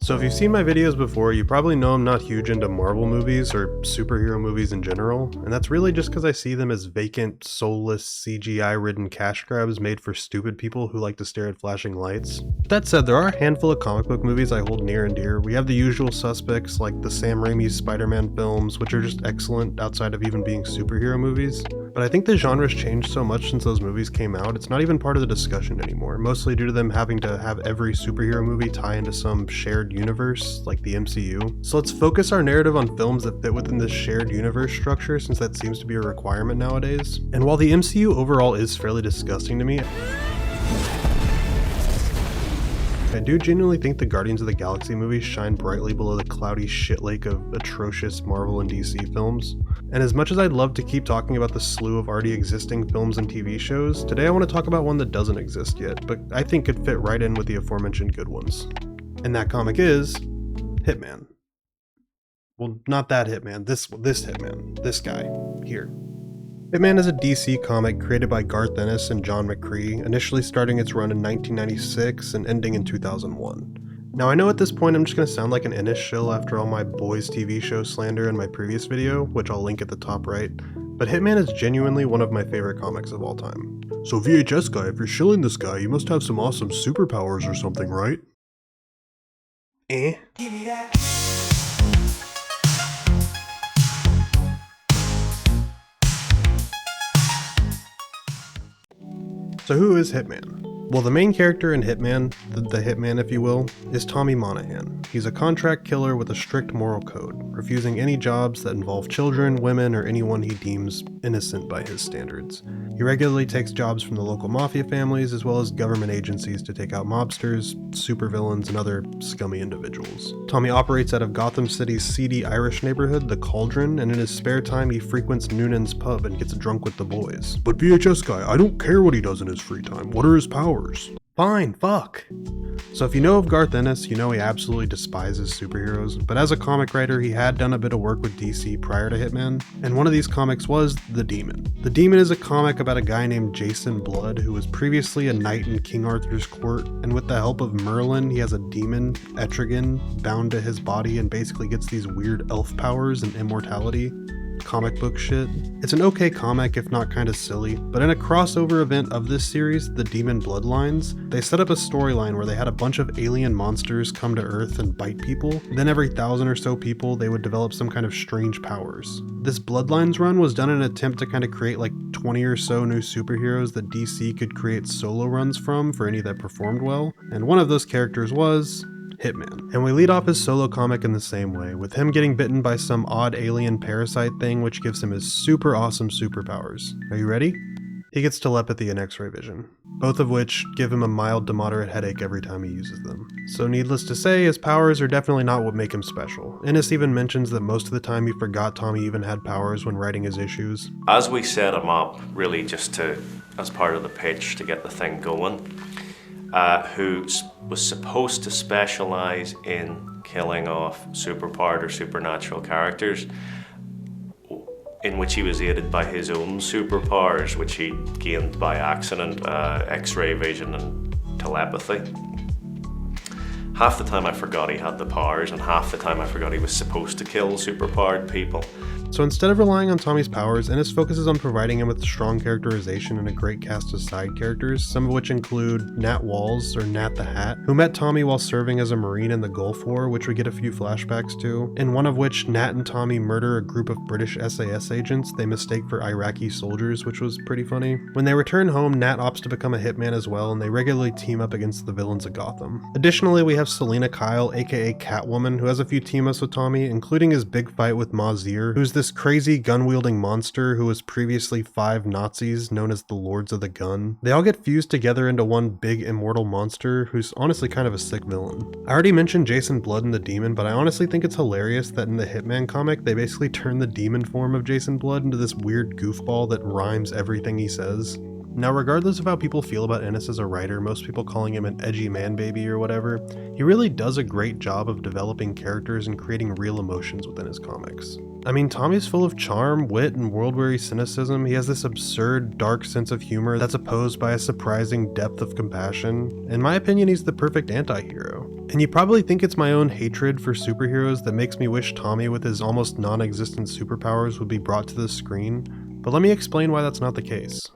So if you've seen my videos before, you probably know I'm not huge into Marvel movies or superhero movies in general, and that's really just because I see them as vacant, soulless, CGI-ridden cash grabs made for stupid people who like to stare at flashing lights. That said, there are a handful of comic book movies I hold near and dear. We have the usual suspects like the Sam Raimi's Spider-Man films, which are just excellent outside of even being superhero movies. But I think the genre's changed so much since those movies came out, it's not even part of the discussion anymore, mostly due to them having to have every superhero movie tie into some shared universe, like the MCU. So let's focus our narrative on films that fit within this shared universe structure, since that seems to be a requirement nowadays. And while the MCU overall is fairly disgusting to me, I do genuinely think the Guardians of the Galaxy movies shine brightly below the cloudy shit lake of atrocious Marvel and DC films. And as much as I'd love to keep talking about the slew of already existing films and TV shows, today I want to talk about one that doesn't exist yet, but I think could fit right in with the aforementioned good ones. And that comic is Hitman. Well, not that Hitman, this Hitman, this guy, here. Hitman is a DC comic created by Garth Ennis and John McCree, initially starting its run in 1996 and ending in 2001. Now I know at this point I'm just going to sound like an Ennis shill after all my boys TV show slander in my previous video, which I'll link at the top right, but Hitman is genuinely one of my favorite comics of all time. So VHSGuy, if you're shilling this guy, you must have some awesome superpowers or something, right? Give me that. So who is Hitman? Well, the main character in Hitman, the Hitman if you will, is Tommy Monahan. He's a contract killer with a strict moral code, refusing any jobs that involve children, women, or anyone he deems innocent by his standards. He regularly takes jobs from the local mafia families as well as government agencies to take out mobsters, supervillains, and other scummy individuals. Tommy operates out of Gotham City's seedy Irish neighborhood, the Cauldron, and in his spare time he frequents Noonan's pub and gets drunk with the boys. But VHSGuy, I don't care what he does in his free time. What are his powers? Fine, fuck. So if you know of Garth Ennis, you know he absolutely despises superheroes, but as a comic writer, he had done a bit of work with DC prior to Hitman, and one of these comics was The Demon. The Demon is a comic about a guy named Jason Blood, who was previously a knight in King Arthur's court, and with the help of Merlin, he has a demon, Etrigan, bound to his body and basically gets these weird elf powers and immortality. Comic book shit. It's an okay comic, if not kinda silly, but in a crossover event of this series, The Demon Bloodlines, they set up a storyline where they had a bunch of alien monsters come to Earth and bite people. Then every 1,000 or so people, they would develop some kind of strange powers. This Bloodlines run was done in an attempt to kind of create like 20 or so new superheroes that DC could create solo runs from for any that performed well, and one of those characters was Hitman. And we lead off his solo comic in the same way, with him getting bitten by some odd alien parasite thing which gives him his super awesome superpowers. Are you ready? He gets telepathy and X-ray vision, both of which give him a mild to moderate headache every time he uses them. So needless to say, his powers are definitely not what make him special. Ennis even mentions that most of the time he forgot Tommy even had powers when writing his issues. As we set him up, really just as part of the pitch to get the thing going, who was supposed to specialize in killing off superpowered or supernatural characters, in which he was aided by his own superpowers, which he gained by accident, X-ray vision and telepathy. Half the time I forgot he had the powers, and half the time I forgot he was supposed to kill superpowered people. So instead of relying on Tommy's powers, Ennis focuses on providing him with strong characterization and a great cast of side characters, some of which include Nat Walls, or Nat the Hat, who met Tommy while serving as a Marine in the Gulf War, which we get a few flashbacks to, in one of which Nat and Tommy murder a group of British SAS agents they mistake for Iraqi soldiers, which was pretty funny. When they return home, Nat opts to become a hitman as well, and they regularly team up against the villains of Gotham. Additionally, we have Selena Kyle, aka Catwoman, who has a few team-ups with Tommy, including his big fight with Mazir, who's this crazy gun-wielding monster who was previously 5 Nazis known as the Lords of the Gun. They all get fused together into one big immortal monster who's honestly kind of a sick villain. I already mentioned Jason Blood and the Demon, but I honestly think it's hilarious that in the Hitman comic they basically turn the demon form of Jason Blood into this weird goofball that rhymes everything he says. Now, regardless of how people feel about Ennis as a writer, most people calling him an edgy man baby or whatever, he really does a great job of developing characters and creating real emotions within his comics. I mean, Tommy's full of charm, wit, and world-weary cynicism. He has this absurd, dark sense of humor that's opposed by a surprising depth of compassion. In my opinion, he's the perfect anti-hero. And you probably think it's my own hatred for superheroes that makes me wish Tommy with his almost non-existent superpowers would be brought to the screen, but let me explain why that's not the case.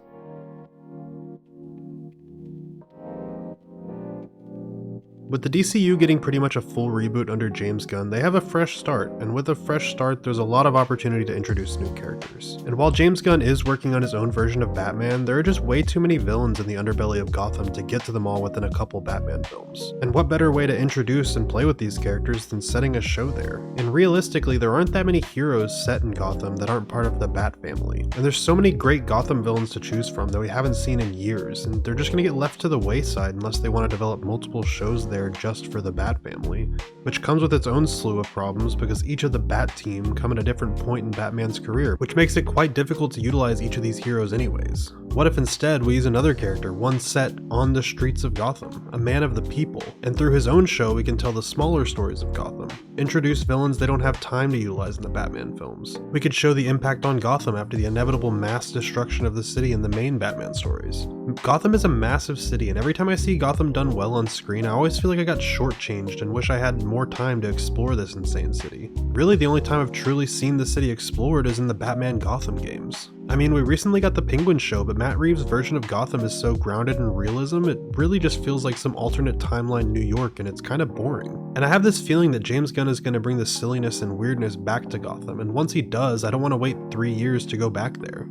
With the DCU getting pretty much a full reboot under James Gunn, they have a fresh start, and with a fresh start, there's a lot of opportunity to introduce new characters. And while James Gunn is working on his own version of Batman, there are just way too many villains in the underbelly of Gotham to get to them all within a couple Batman films. And what better way to introduce and play with these characters than setting a show there? And realistically, there aren't that many heroes set in Gotham that aren't part of the Bat family. And there's so many great Gotham villains to choose from that we haven't seen in years, and they're just gonna get left to the wayside unless they want to develop multiple shows there just for the Bat family, which comes with its own slew of problems because each of the Bat team come at a different point in Batman's career, which makes it quite difficult to utilize each of these heroes anyways. What if instead we use another character, one set on the streets of Gotham, a man of the people, and through his own show we can tell the smaller stories of Gotham, introduce villains they don't have time to utilize in the Batman films. We could show the impact on Gotham after the inevitable mass destruction of the city in the main Batman stories. Gotham is a massive city, and every time I see Gotham done well on screen, I always feel like I got shortchanged and wish I had more time to explore this insane city. Really, the only time I've truly seen the city explored is in the Batman Gotham games. I mean, we recently got the Penguin show, but Matt Reeves' version of Gotham is so grounded in realism, it really just feels like some alternate timeline New York, and it's kind of boring. And I have this feeling that James Gunn is going to bring the silliness and weirdness back to Gotham, and once he does, I don't want to wait 3 years to go back there.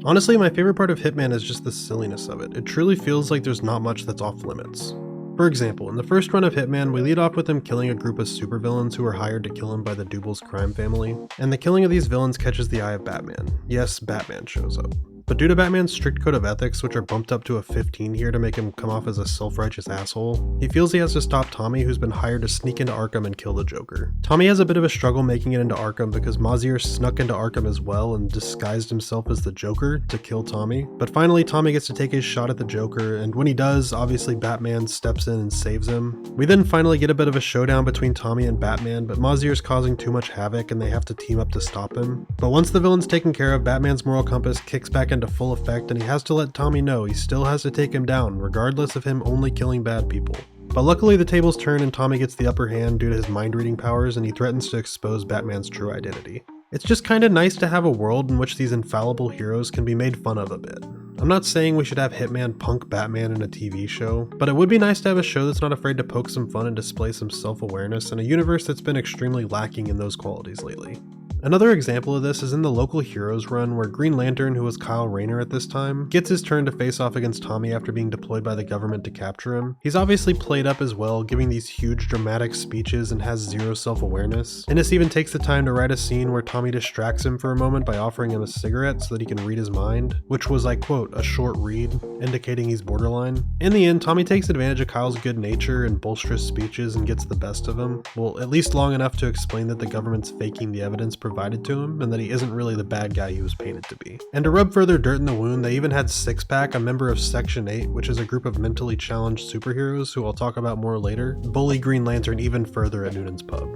Honestly, my favorite part of Hitman is just the silliness of it. It truly feels like there's not much that's off limits. For example, in the first run of Hitman, we lead off with him killing a group of supervillains who are hired to kill him by the Duble's crime family, and the killing of these villains catches the eye of Batman. Yes, Batman shows up. But due to Batman's strict code of ethics, which are bumped up to a 15 here to make him come off as a self-righteous asshole, he feels he has to stop Tommy, who's been hired to sneak into Arkham and kill the Joker. Tommy has a bit of a struggle making it into Arkham because Mazier snuck into Arkham as well and disguised himself as the Joker to kill Tommy. But finally, Tommy gets to take his shot at the Joker, and when he does, obviously Batman steps in and saves him. We then finally get a bit of a showdown between Tommy and Batman, but Mazier's causing too much havoc and they have to team up to stop him. But once the villain's taken care of, Batman's moral compass kicks back into full effect and he has to let Tommy know he still has to take him down, regardless of him only killing bad people. But luckily the tables turn and Tommy gets the upper hand due to his mind-reading powers, and he threatens to expose Batman's true identity. It's just kinda nice to have a world in which these infallible heroes can be made fun of a bit. I'm not saying we should have Hitman punk Batman in a TV show, but it would be nice to have a show that's not afraid to poke some fun and display some self-awareness in a universe that's been extremely lacking in those qualities lately. Another example of this is in the Local Heroes run, where Green Lantern, who was Kyle Rayner at this time, gets his turn to face off against Tommy after being deployed by the government to capture him. He's obviously played up as well, giving these huge dramatic speeches and has zero self-awareness. Ennis even takes the time to write a scene where Tommy distracts him for a moment by offering him a cigarette so that he can read his mind, which was, I quote, a short read, indicating he's borderline. In the end, Tommy takes advantage of Kyle's good nature and bolsterous speeches and gets the best of him, well, at least long enough to explain that the government's faking the evidence provided to him and that he isn't really the bad guy he was painted to be. And to rub further dirt in the wound, they even had Six-Pack, a member of Section 8, which is a group of mentally challenged superheroes who I'll talk about more later, bully Green Lantern even further at Noonan's pub.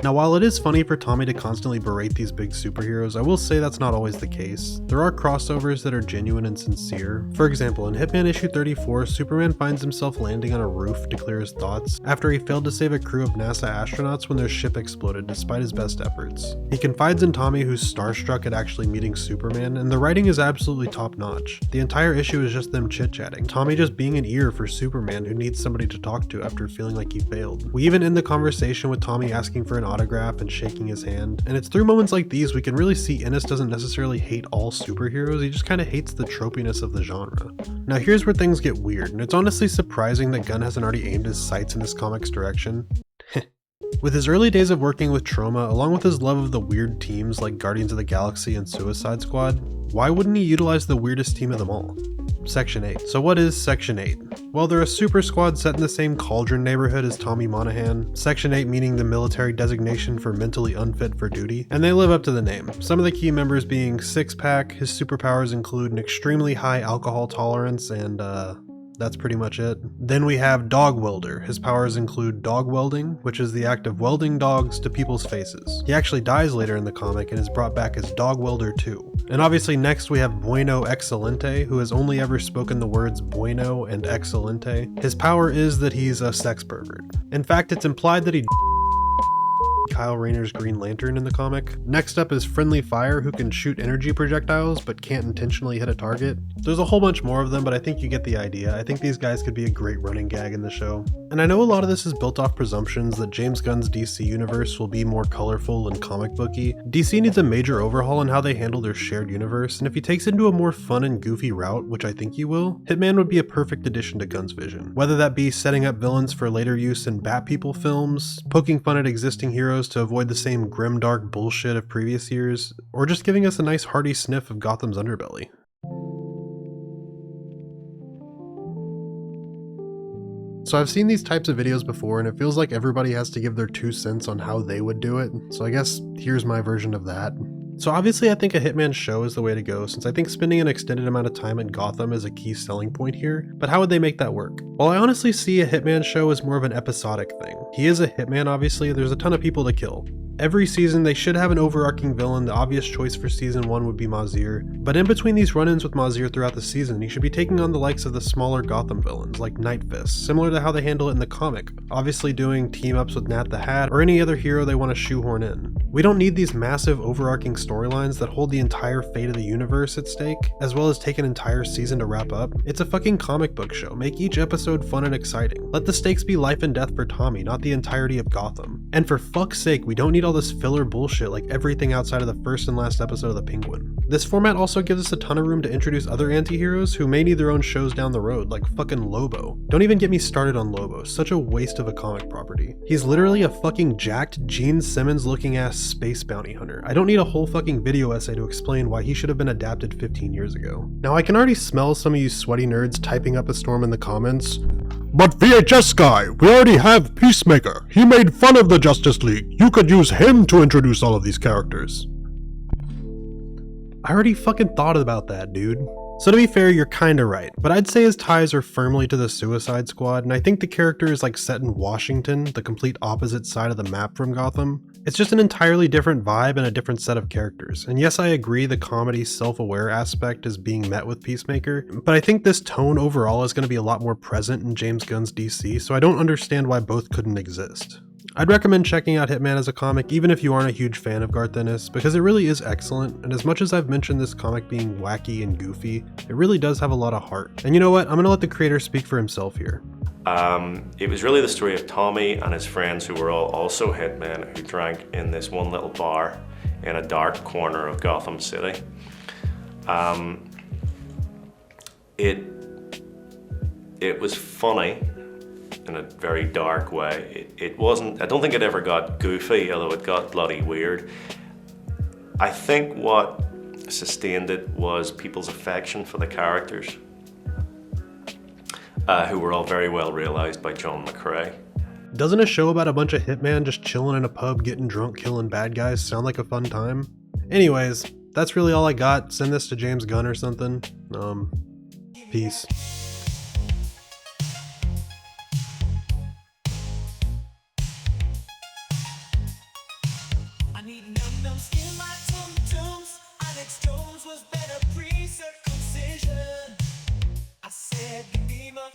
Now, while it is funny for Tommy to constantly berate these big superheroes, I will say that's not always the case. There are crossovers that are genuine and sincere. For example, in Hitman issue 34, Superman finds himself landing on a roof to clear his thoughts after he failed to save a crew of NASA astronauts when their ship exploded despite his best efforts. He confides in Tommy, who's starstruck at actually meeting Superman, and the writing is absolutely top-notch. The entire issue is just them chit-chatting, Tommy just being an ear for Superman who needs somebody to talk to after feeling like he failed. We even end the conversation with Tommy asking for an autograph and shaking his hand, and it's through moments like these we can really see Ennis doesn't necessarily hate all superheroes, he just kinda hates the tropiness of the genre. Now here's where things get weird, and it's honestly surprising that Gunn hasn't already aimed his sights in this comic's direction. With his early days of working with Troma, along with his love of the weird teams like Guardians of the Galaxy and Suicide Squad, why wouldn't he utilize the weirdest team of them all? Section 8. So what is Section 8? Well, they're a super squad set in the same cauldron neighborhood as Tommy Monahan, Section 8 meaning the military designation for mentally unfit for duty, and they live up to the name. Some of the key members being Six Pack, his superpowers include an extremely high alcohol tolerance, and that's pretty much it. Then we have Dog Welder. His powers include dog welding, which is the act of welding dogs to people's faces. He actually dies later in the comic and is brought back as Dog Welder 2. And obviously next we have Bueno Excelente, who has only ever spoken the words bueno and excelente. His power is that he's a sex pervert. In fact, it's implied that he Kyle Rayner's Green Lantern in the comic. Next up is Friendly Fire, who can shoot energy projectiles but can't intentionally hit a target. There's a whole bunch more of them, but I think you get the idea. I think these guys could be a great running gag in the show. And I know a lot of this is built off presumptions that James Gunn's DC universe will be more colorful and comic booky. DC needs a major overhaul in how they handle their shared universe, and if he takes it into a more fun and goofy route, which I think he will, Hitman would be a perfect addition to Gunn's vision. Whether that be setting up villains for later use in Bat People films, poking fun at existing heroes to avoid the same grim dark bullshit of previous years, or just giving us a nice hearty sniff of Gotham's underbelly. So I've seen these types of videos before and it feels like everybody has to give their 2 cents on how they would do it, so I guess here's my version of that. So obviously I think a Hitman show is the way to go, since I think spending an extended amount of time in Gotham is a key selling point here, but how would they make that work? Well, I honestly see a Hitman show as more of an episodic thing. He is a Hitman obviously, there's a ton of people to kill. Every season they should have an overarching villain. The obvious choice for season 1 would be Mazir, but in between these run-ins with Mazir throughout the season, he should be taking on the likes of the smaller Gotham villains like Night Fist, similar to how they handle it in the comic, obviously doing team-ups with Nat the Hat or any other hero they want to shoehorn in. We don't need these massive overarching storylines that hold the entire fate of the universe at stake, as well as take an entire season to wrap up. It's a fucking comic book show. Make each episode fun and exciting. Let the stakes be life and death for Tommy, not the entirety of Gotham. And for fuck's sake, we don't need all this filler bullshit like everything outside of the first and last episode of The Penguin. This format also gives us a ton of room to introduce other anti-heroes who may need their own shows down the road, like fucking Lobo. Don't even get me started on Lobo, such a waste of a comic property. He's literally a fucking jacked Gene Simmons looking ass space bounty hunter. I don't need a whole fucking video essay to explain why he should have been adapted 15 years ago. Now I can already smell some of you sweaty nerds typing up a storm in the comments. But VHSGuy, we already have Peacemaker. He made fun of the Justice League. You could use him to introduce all of these characters. I already fucking thought about that, dude. So to be fair, you're kinda right, but I'd say his ties are firmly to the Suicide Squad, and I think the character is like set in Washington, the complete opposite side of the map from Gotham. It's just an entirely different vibe and a different set of characters. And yes, I agree the comedy self-aware aspect is being met with Peacemaker, but I think this tone overall is going to be a lot more present in James Gunn's DC, so I don't understand why both couldn't exist. I'd recommend checking out Hitman as a comic even if you aren't a huge fan of Garth Ennis, because it really is excellent, and as much as I've mentioned this comic being wacky and goofy, it really does have a lot of heart. And you know what, I'm gonna let the creator speak for himself here. It was really the story of Tommy and his friends who were all also hitmen who drank in this one little bar in a dark corner of Gotham City. It was funny in a very dark way. It wasn't, I don't think it ever got goofy, although it got bloody weird. I think what sustained it was people's affection for the characters, who were all very well realized by John McCrea. Doesn't a show about a bunch of hitmen just chilling in a pub getting drunk killing bad guys sound like a fun time? Anyways, that's really all I got. Send this to James Gunn or something. Peace. I need num-nums in my tum-tums. Alex Jones was better pre-circumcision. I said, give me my...